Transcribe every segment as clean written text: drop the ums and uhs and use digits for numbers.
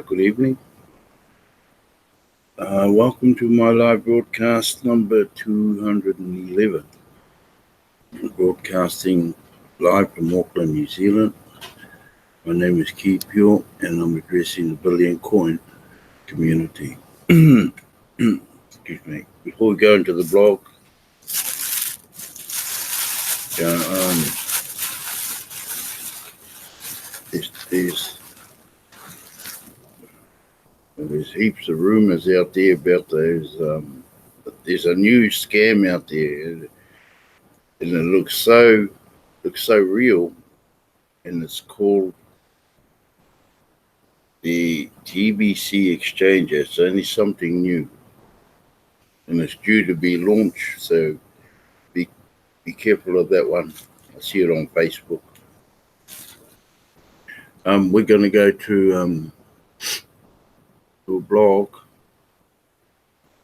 Good evening. Welcome to my live broadcast number 211. I'm broadcasting live from Auckland, New Zealand. My name is Key Pure and I'm addressing the Billion Coin community. Excuse me. Before we go into the blog, there's heaps of rumors out there about those. There's a new scam out there, and it looks so real, and it's called the TBC exchange. It's only something new, and it's due to be launched. So be careful of that one. I see it on Facebook. We're going to go to a blog,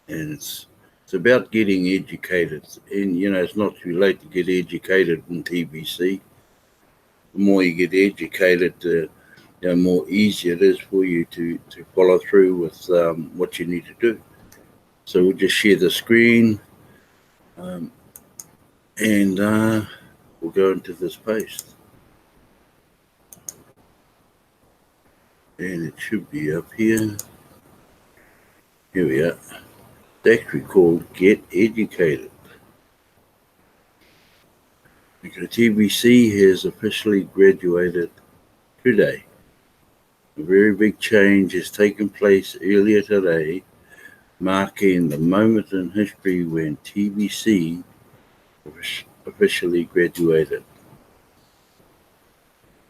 and it's about getting educated. And it's not too late to get educated in TBC. The more you get educated, the more easier it is for you to follow through with what you need to do. So we'll just share the screen, and we'll go into this post. And it should be up here. Here we are. It's actually called Get Educated. Because TBC has officially graduated today. A very big change has taken place earlier today, marking the moment in history when TBC officially graduated.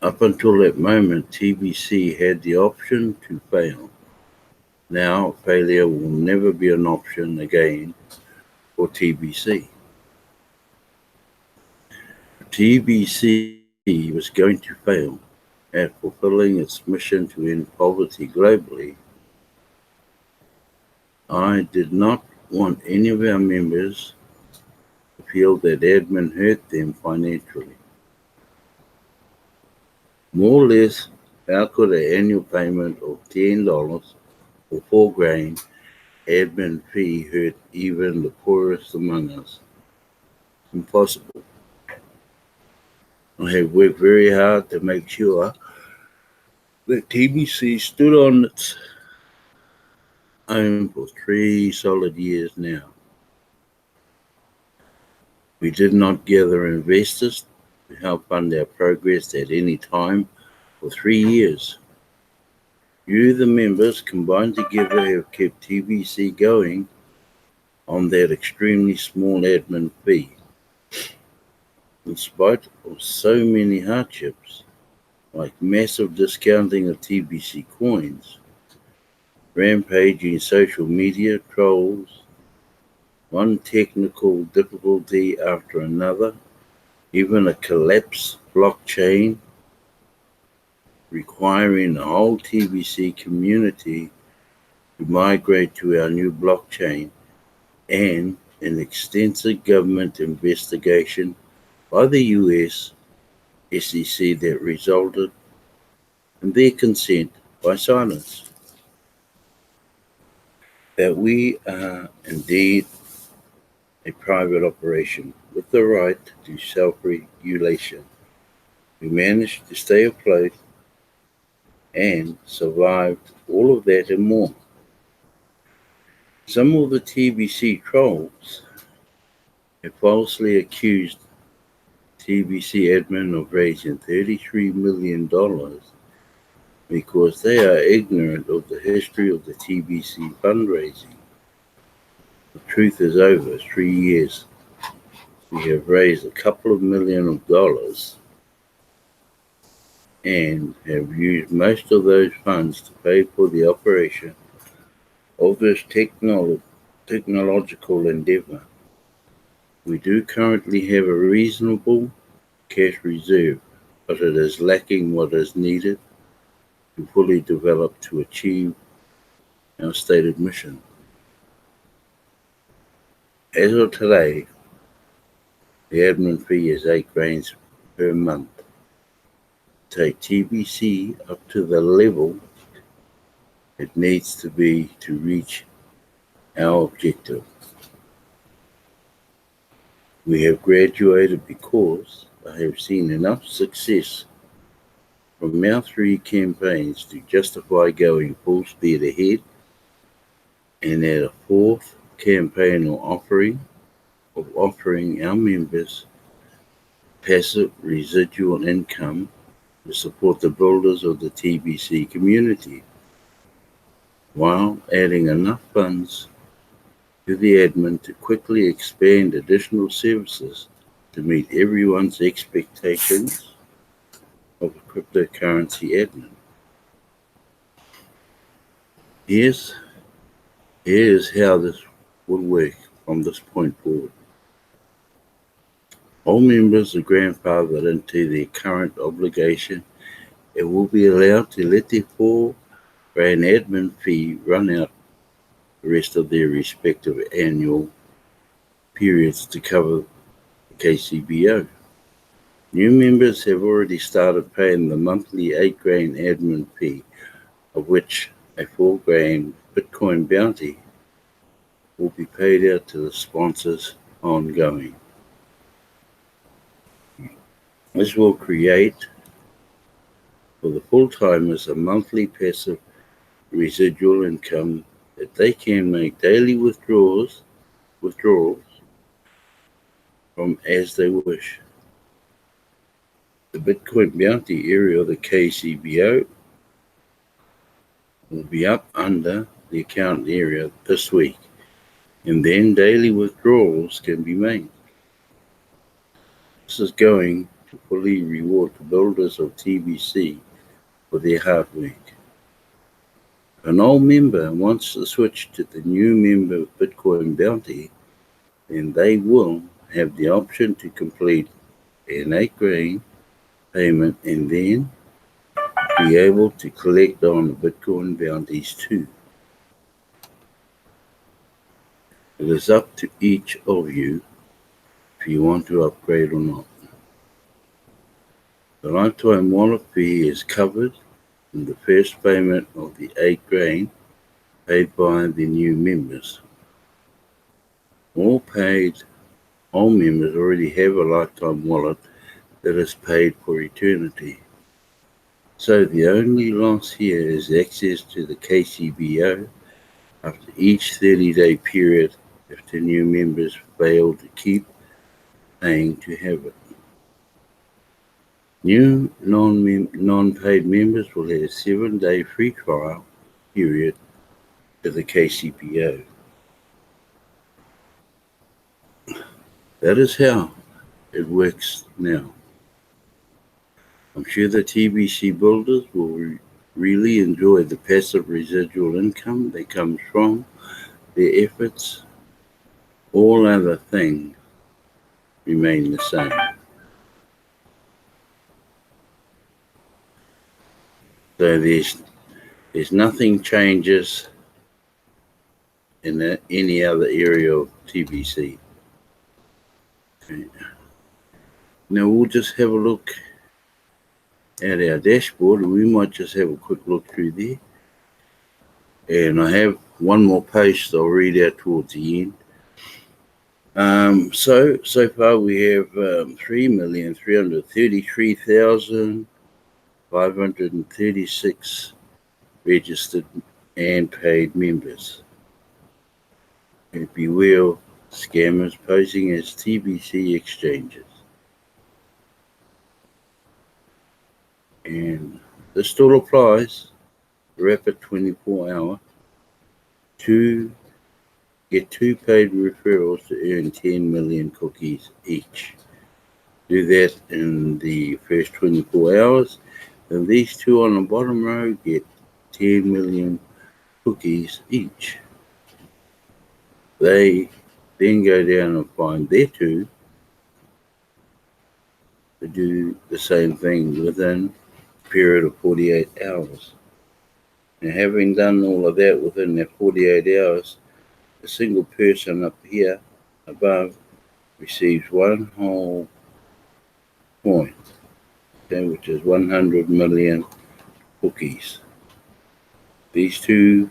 Up until that moment, TBC had the option to fail. Now, failure will never be an option again for TBC. TBC was going to fail at fulfilling its mission to end poverty globally. I did not want any of our members to feel that admin hurt them financially. More or less, how could an annual payment of $10 or $4,000 admin fee hurt even the poorest among us? Impossible. I have worked very hard to make sure that TBC stood on its own for 3 solid years now. We did not gather investors to help fund our progress at any time for 3 years. You, the members, combined together have kept TBC going on that extremely small admin fee. In spite of so many hardships, like massive discounting of TBC coins, rampaging social media trolls, one technical difficulty after another, even a collapsed blockchain requiring the whole TBC community to migrate to our new blockchain, and an extensive government investigation by the US SEC that resulted in their consent by silence. That we are indeed a private operation with the right to self-regulation. We managed to stay afloat and survived all of that and more. Some of the TBC trolls have falsely accused TBC admin of raising $33 million because they are ignorant of the history of the TBC fundraising. The truth is, over 3 years, we have raised a couple of million of dollars and have used most of those funds to pay for the operation of this technological endeavor. We do currently have a reasonable cash reserve, but it is lacking what is needed to fully develop to achieve our stated mission. As of today, the admin fee is $8,000 per month. Take TBC up to the level it needs to be to reach our objective. We have graduated because I have seen enough success from our 3 campaigns to justify going full speed ahead and add a 4th campaign of offering our members passive residual income to support the builders of the TBC community, while adding enough funds to the admin to quickly expand additional services to meet everyone's expectations of a cryptocurrency admin. Here's how this would work from this point forward. All members are grandfathered into their current obligation and will be allowed to let their $4 grand admin fee run out the rest of their respective annual periods to cover the KCBO. New members have already started paying the monthly $8 grand admin fee, of which a $4 grand Bitcoin bounty will be paid out to the sponsors ongoing. This will create for the full-timers a monthly passive residual income that they can make daily withdrawals from as they wish. The Bitcoin bounty area of the KCBO will be up under the account area this week, and then daily withdrawals can be made. This is going to fully reward the builders of TBC for their hard work. If an old member wants to switch to the new member Bitcoin bounty, then they will have the option to complete an 8 grand payment and then be able to collect on the Bitcoin bounties too. It is up to each of you if you want to upgrade or not. The lifetime wallet fee is covered in the first payment of the 8 grand paid by the new members. All members already have a lifetime wallet that is paid for eternity. So the only loss here is access to the KCBO after each 30-day period if the new members fail to keep paying to have it. New non-paid members will have a 7-day free trial period to the KCBO. That is how it works now. I'm sure the TBC builders will really enjoy the passive residual income that comes from their efforts. All other things remain the same. So there's nothing changes in any other area of TBC. Okay. Now we'll just have a look at our dashboard, and we might just have a quick look through there. And I have one more post I'll read out towards the end. So far we have 3,333,536 registered and paid members. And beware of scammers posing as TBC exchanges. And this still applies. Rapid 24-hour to get 2 paid referrals to earn 10 million cookies each. Do that in the first 24 hours, and these 2 on the bottom row get 10 million cookies each. They then go down and find their 2 to do the same thing within a period of 48 hours. Now, having done all of that within that 48 hours, a single person up here above receives 1 whole point, okay, which is 100 million cookies. These two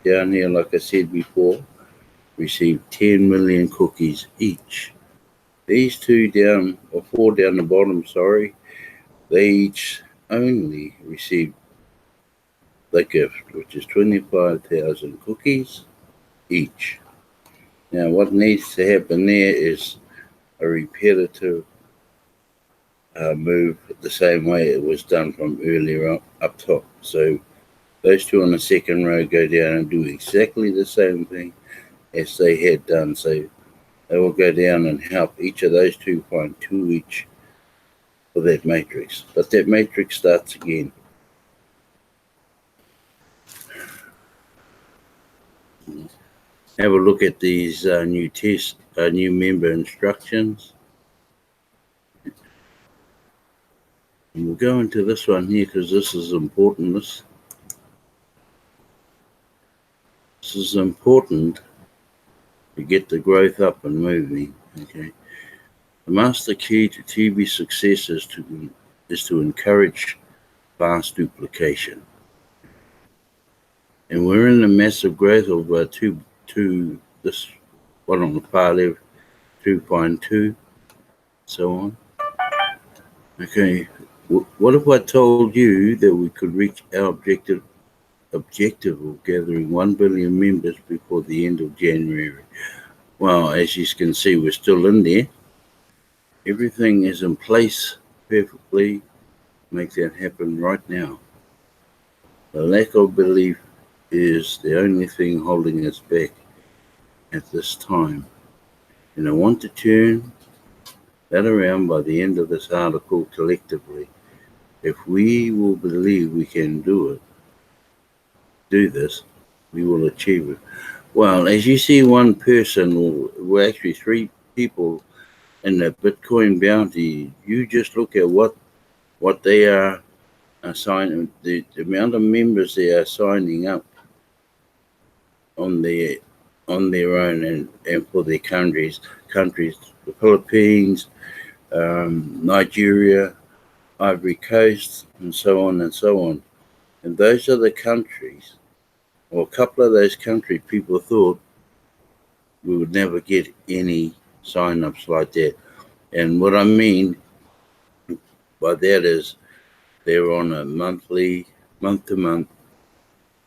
down here, like I said before, received 10 million cookies each. These two down, or four down the bottom, sorry, they each only received the gift, which is 25,000 cookies each. Now, what needs to happen there is a repetitive move the same way it was done from earlier up top. So those two on the second row go down and do exactly the same thing as they had done. So they will go down and help each of those two find two each for that matrix. But that matrix starts again. Have a look at these new member instructions. And we'll go into this one here because this is important. This is important to get the growth up and moving. Okay. The master key to TV success is to encourage fast duplication. And we're in a massive growth of this one on the far left, 2.2, so on. Okay, what if I told you that we could reach our objective of gathering 1 billion members before the end of January? Well, as you can see, we're still in there. Everything is in place perfectly. Make that happen right now. The lack of belief is the only thing holding us back at this time. And I want to turn that around by the end of this article collectively. If we will believe we can do this, we will achieve it. Well, as you see, one person, well, actually 3 people in the Bitcoin bounty, you just look at what they are assigning, the amount of members they are signing up on their own and for their countries, the Philippines, Nigeria, Ivory Coast, and so on and so on. And those are the countries, or a couple of those countries, people thought we would never get any sign-ups like that. And what I mean by that is they're on a month-to-month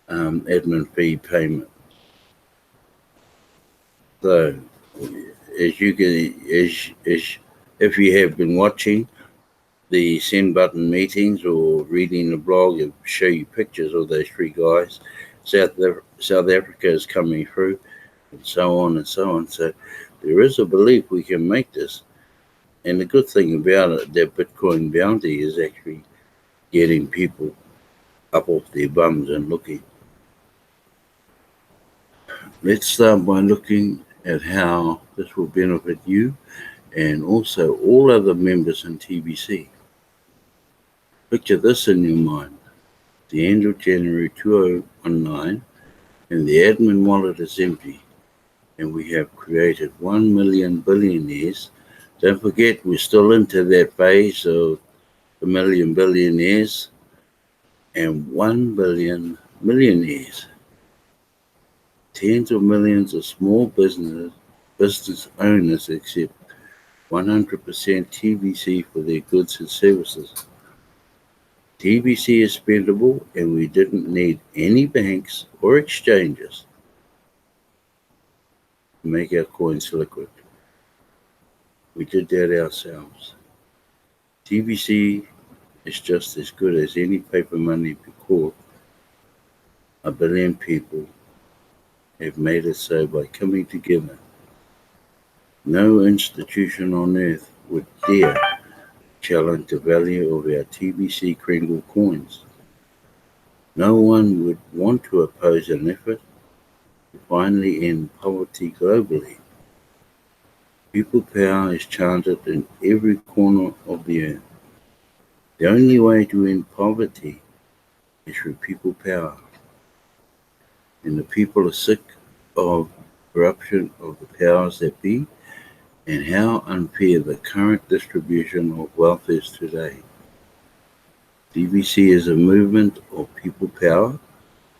admin fee payment. So, if you have been watching the send button meetings or reading the blog, it'll show you pictures of those 3 guys. South Africa is coming through, and so on and so on. So there is a belief we can make this. And the good thing about it, that Bitcoin bounty is actually getting people up off their bums and looking. Let's start by looking at how this will benefit you and also all other members in TBC. Picture this in your mind. The end of January 2019 and the admin wallet is empty and we have created 1 million billionaires. Don't forget, we're still into that phase of the million billionaires and 1 billion millionaires. Tens of millions of small business owners accept 100% TBC for their goods and services. TBC is spendable and we didn't need any banks or exchanges to make our coins liquid. We did that ourselves. TBC is just as good as any paper money because 1 billion people have made it so by coming together. No institution on earth would dare challenge the value of our TBC Kringle coins. No one would want to oppose an effort to finally end poverty globally. People power is chanted in every corner of the earth. The only way to end poverty is through people power. And the people are sick of corruption of the powers that be and how unfair the current distribution of wealth is today. TBC is a movement of people power,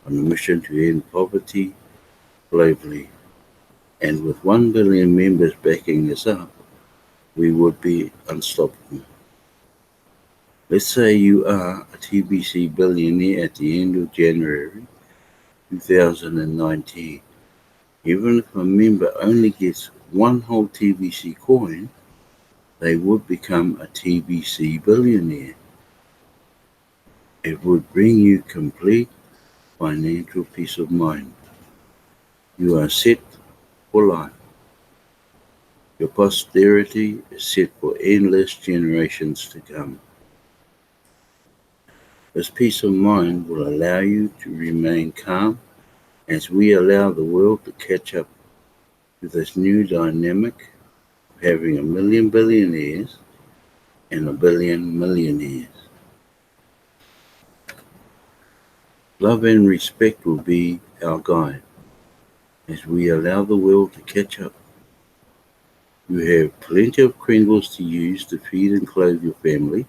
on a mission to end poverty globally. And with 1 billion members backing us up, we would be unstoppable. Let's say you are a TBC billionaire at the end of January 2019. Even if a member only gets one whole TBC coin, they would become a TBC billionaire. It would bring you complete financial peace of mind. You are set for life. Your posterity is set for endless generations to come. This peace of mind will allow you to remain calm as we allow the world to catch up to this new dynamic of having a million billionaires and a billion millionaires. Love and respect will be our guide as we allow the world to catch up. You have plenty of Kringles to use to feed and clothe your family.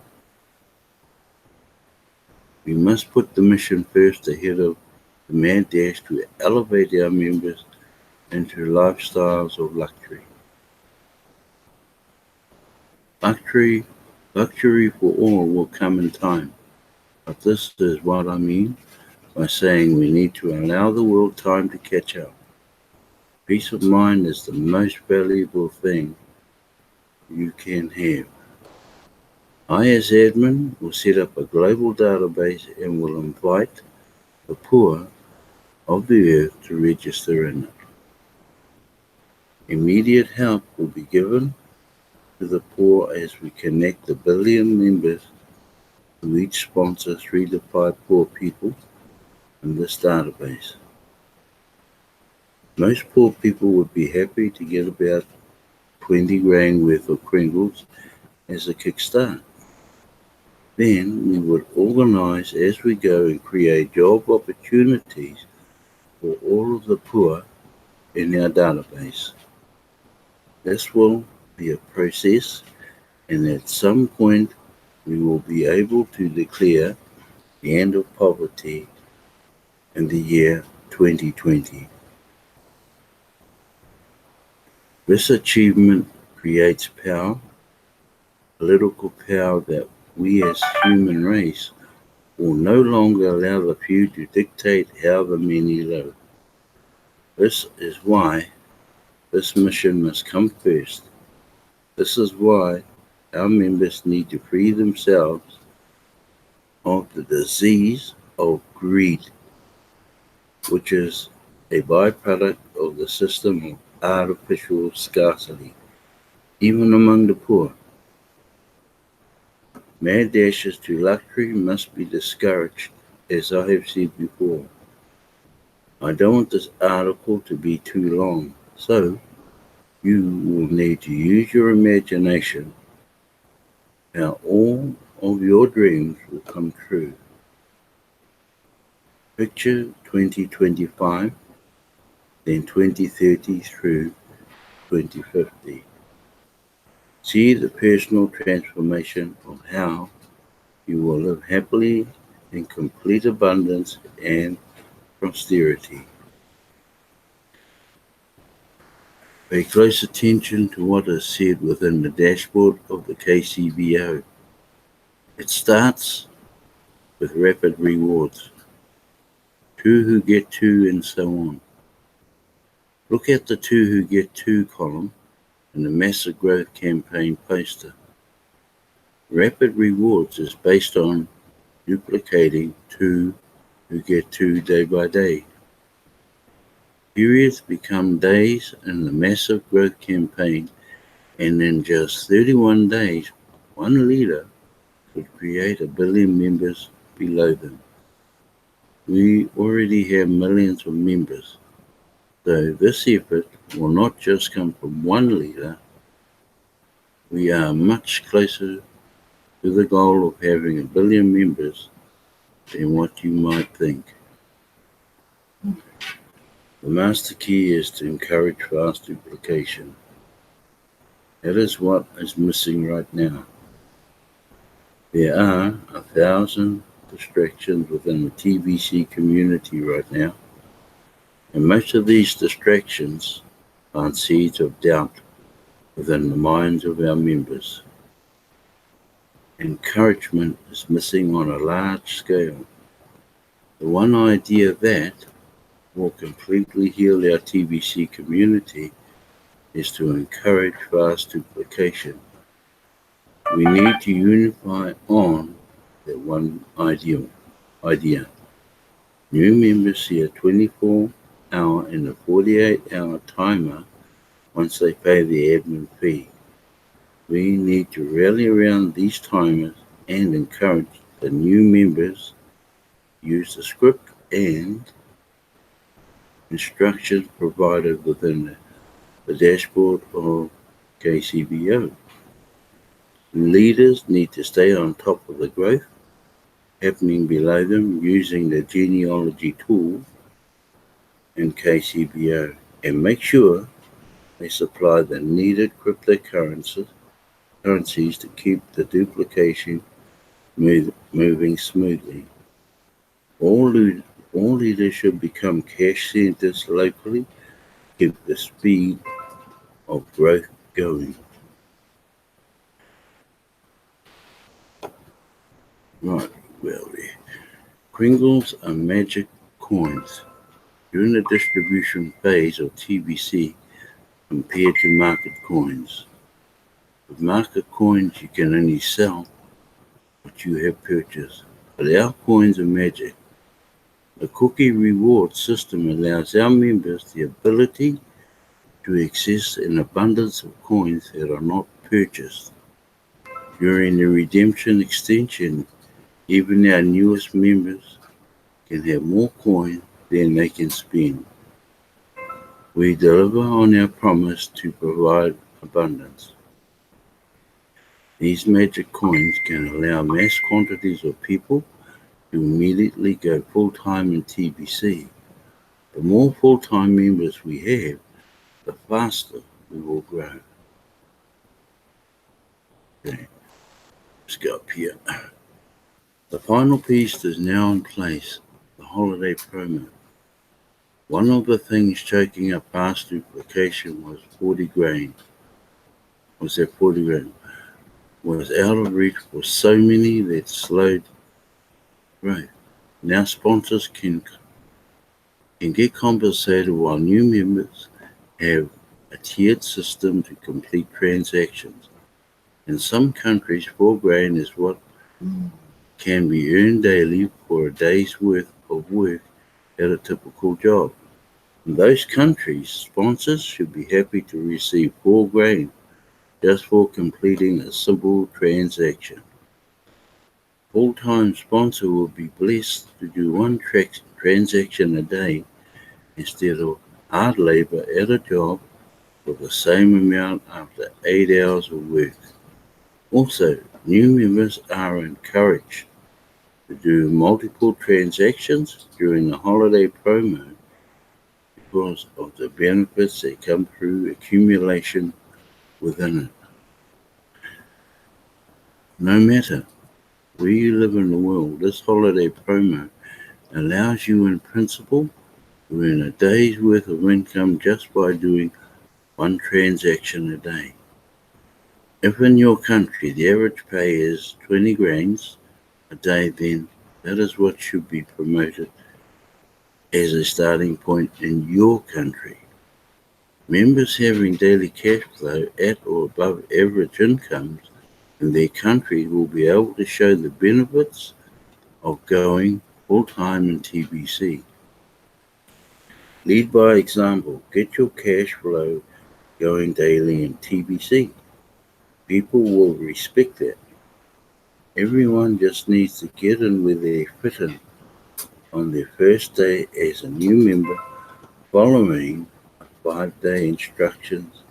We must put the mission first ahead of the mad dash to elevate our members into lifestyles of luxury. Luxury for all will come in time, but this is what I mean by saying we need to allow the world time to catch up. Peace of mind is the most valuable thing you can have. I, as admin, will set up a global database and will invite the poor of the earth to register in it. Immediate help will be given to the poor as we connect the billion members who each sponsor 3 to 5 poor people in this database. Most poor people would be happy to get about 20 grand worth of Kringles as a kickstart. Then we would organise as we go and create job opportunities for all of the poor in our database. This will be a process, and at some point we will be able to declare the end of poverty in the year 2020. This achievement creates power, political power that we as human race will no longer allow the few to dictate how the many live. This is why this mission must come first. This is why our members need to free themselves of the disease of greed, which is a byproduct of the system of artificial scarcity, even among the poor. Mad dashes to luxury must be discouraged, as I have said before. I don't want this article to be too long, so you will need to use your imagination how all of your dreams will come true. Picture 2025, then 2030 through 2050. See the personal transformation of how you will live happily in complete abundance and prosperity. Pay close attention to what is said within the dashboard of the KCBO. It starts with rapid rewards, 2 who get 2, and so on. Look at the 2 who get 2 column in the Massive Growth Campaign poster. Rapid rewards is based on duplicating 2 who get 2 day by day. Periods become days in the Massive Growth Campaign, and in just 31 days, one leader could create 1 billion members below them. We already have millions of members, so this effort will not just come from one leader. We are much closer to the goal of having 1 billion members than what you might think. The master key is to encourage fast duplication. That is what is missing right now. There are 1,000 distractions within the TBC community right now, and most of these distractions plant seeds of doubt within the minds of our members. Encouragement is missing on a large scale. The one idea that will completely heal our TBC community is to encourage fast duplication. We need to unify on that one idea. New members see a 24-hour and a 48-hour timer once they pay the admin fee. We need to rally around these timers and encourage the new members to use the script and instructions provided within the dashboard of KCBO. Leaders need to stay on top of the growth happening below them using the genealogy tool in KCBO and make sure they supply the needed cryptocurrencies to keep the duplication moving smoothly. All leaders should become cash centers locally to keep the speed of growth going. Right, well, Kringles are magic coins. During the distribution phase of TBC compared to market coins. With market coins, you can only sell what you have purchased, but our coins are magic. The cookie reward system allows our members the ability to access an abundance of coins that are not purchased. During the redemption extension, even our newest members can have more coins than they can spend. We deliver on our promise to provide abundance. These magic coins can allow mass quantities of people to immediately go full-time in TBC. The more full-time members we have, the faster we will grow. Okay, let's go up here. The final piece is now in place, the holiday promo. One of the things choking up fast duplication was 40 grain. Was out of reach for so many that slowed growth. Now sponsors can get compensated while new members have a tiered system to complete transactions. In some countries, 4 grain is what can be earned daily for a day's worth of work at a typical job. In those countries, sponsors should be happy to receive 4 grain just for completing a simple transaction. Full-time sponsor will be blessed to do one transaction a day instead of hard labor at a job for the same amount after 8 hours of work. Also, new members are encouraged to do multiple transactions during the holiday promo because of the benefits that come through accumulation within it. No matter where you live in the world, this holiday promo allows you in principle to earn a day's worth of income just by doing one transaction a day. If in your country the average pay is 20 grains a day, then that is what should be promoted as a starting point in your country. Members having daily cash flow at or above average incomes in their country will be able to show the benefits of going full-time in TBC. Lead by example. Get your cash flow going daily in TBC. People will respect that. Everyone just needs to get in where they fit in on their first day as a new member, following 5-day instructions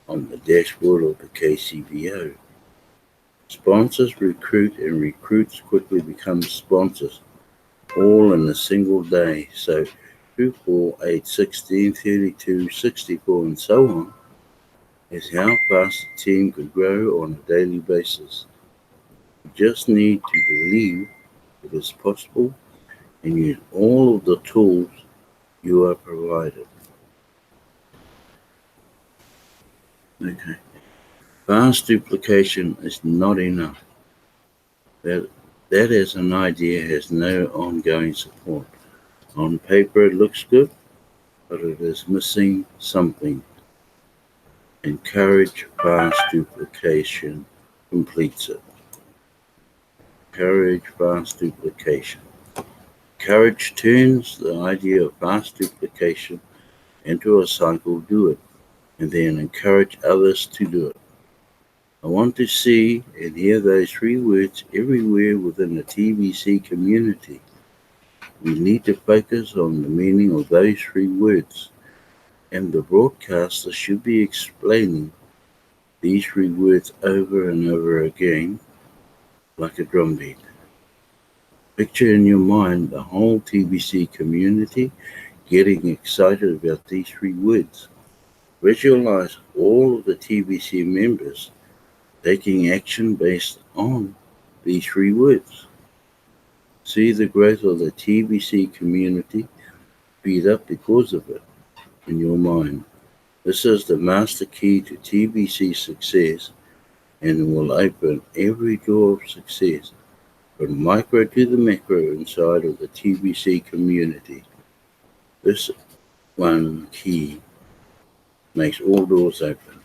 on the dashboard of the KCBO. Sponsors recruit and recruits quickly become sponsors, all in a single day. So 2, 4, 8, 16, 32, 64, and so on is how fast a team could grow on a daily basis. You just need to believe if it's possible and use all of the tools you are provided. Okay. Fast duplication is not enough. That as an idea has no ongoing support. On paper it looks good, but it is missing something. Encourage fast duplication completes it. Encourage fast duplication. Courage turns the idea of fast duplication into a cycle. Do it, and then encourage others to do it. I want to see and hear those 3 words everywhere within the TBC community. We need to focus on the meaning of those 3 words, and the broadcaster should be explaining these 3 words over and over again like a drumbeat. Picture in your mind the whole TBC community getting excited about these 3 words. Visualize all of the TBC members taking action based on these 3 words. See the growth of the TBC community speed up because of it in your mind. This is the master key to TBC success and will open every door of success from micro to the macro inside of the TBC community. This one key makes all doors open.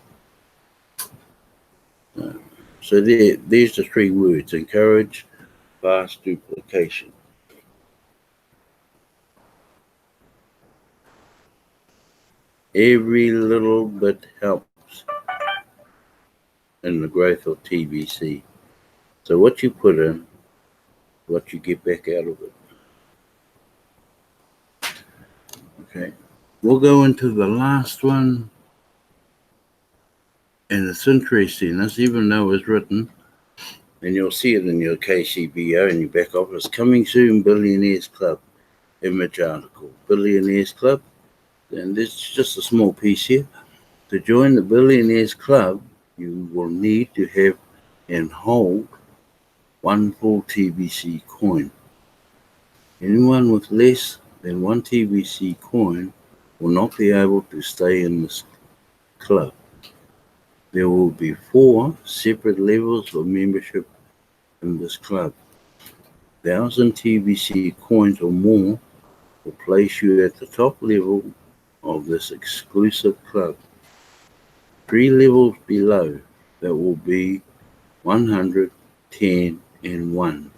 So there's the 3 words: encourage, fast duplication. Every little bit helps in the growth of TBC. So what you put in, what you get back out of it. Okay, we'll go into the last one, and it's interesting. This, even though it's written, and you'll see it in your KCBO in your back office, coming soon, Billionaires Club, image article. Billionaires Club, and this is just a small piece here. To join the Billionaires Club, you will need to have and hold 1 full TBC coin. Anyone with less than 1 TBC coin will not be able to stay in this club. There will be 4 separate levels of membership in this club. 1,000 TBC coins or more will place you at the top level of this exclusive club. 3 levels below that will be 100, 10, and 1.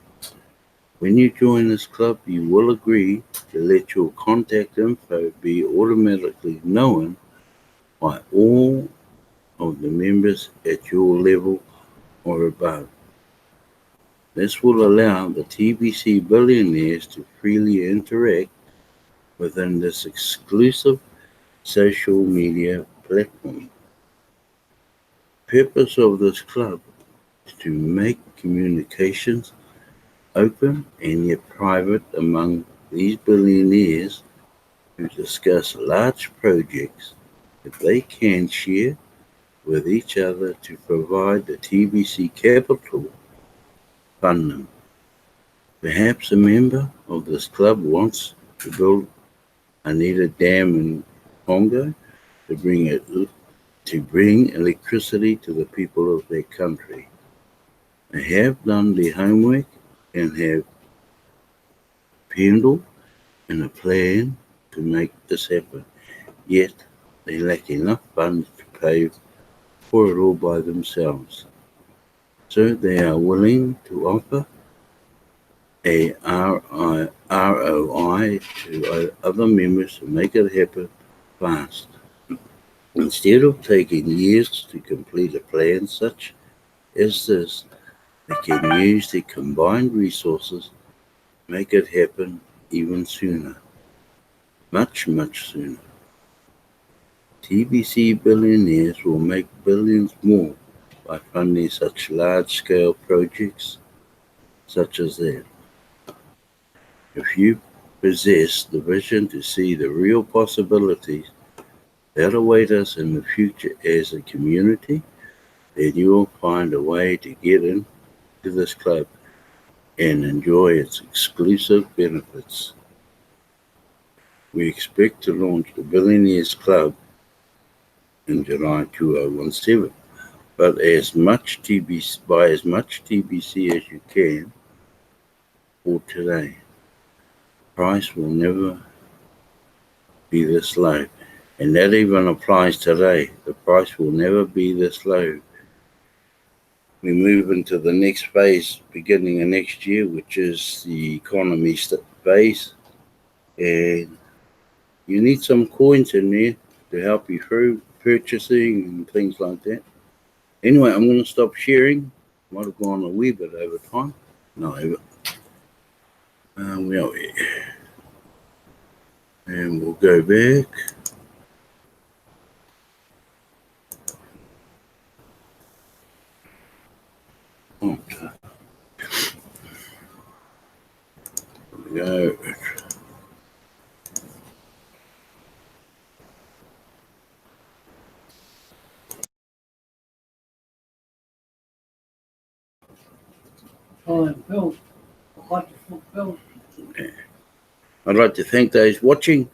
When you join this club, you will agree to let your contact info be automatically known by all of the members at your level or above. This will allow the TBC billionaires to freely interact within this exclusive social media platform. The purpose of this club is to make communications open and yet private among these billionaires who discuss large projects that they can share with each other to provide the TBC capital fund them. Perhaps a member of this club wants to build a needed dam in Congo to bring electricity to the people of their country. They have done their homework and have penciled in a plan to make this happen, yet they lack enough funds to pay for it all by themselves. So they are willing to offer a ROI to other members to make it happen fast. Instead of taking years to complete a plan such as this, they can use their combined resources to make it happen even sooner. Much, much sooner. TBC billionaires will make billions more by funding such large-scale projects such as that. If you possess the vision to see the real possibilities that await us in the future as a community, then you will find a way to get into this club and enjoy its exclusive benefits. We expect to launch the Billionaires Club in July 2017, but buy as much TBC as you can for today. Price will never be this low, and that even applies today. The price will never be this low. We move into the next phase beginning of next year, which is the economy phase, and you need some coins in there to help you through purchasing and things like that. Anyway, I'm going to stop sharing. Might have gone a wee bit over time. No, we are here. And we'll go back. Okay. There we go. Bill. Wonderful Bill. Okay. I'd like to thank those watching,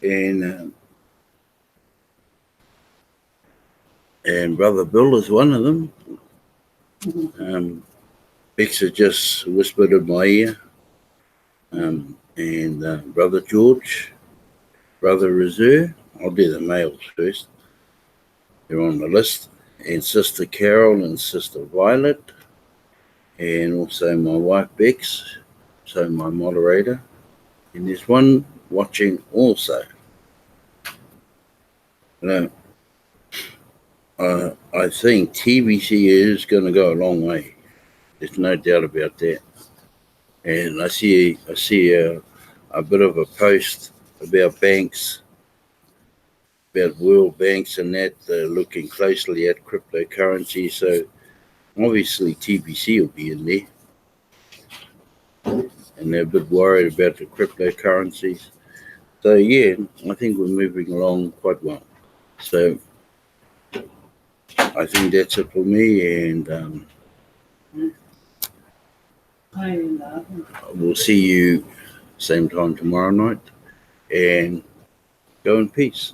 and Brother Bill is one of them. Bexa just whispered in my ear, and Brother George, Brother Reserve. I'll do the males first. They're on the list, and Sister Carol and Sister Violet, and also my wife Bex, so my moderator. And there's one watching also. Now, I think TBC is going to go a long way. There's no doubt about that. And I see a bit of a post about banks, about world banks and that, looking closely at cryptocurrency. So obviously TBC will be in there. And they're a bit worried about the cryptocurrencies. So yeah, I think we're moving along quite well. So I think that's it for me, and we'll see you same time tomorrow night, and go in peace.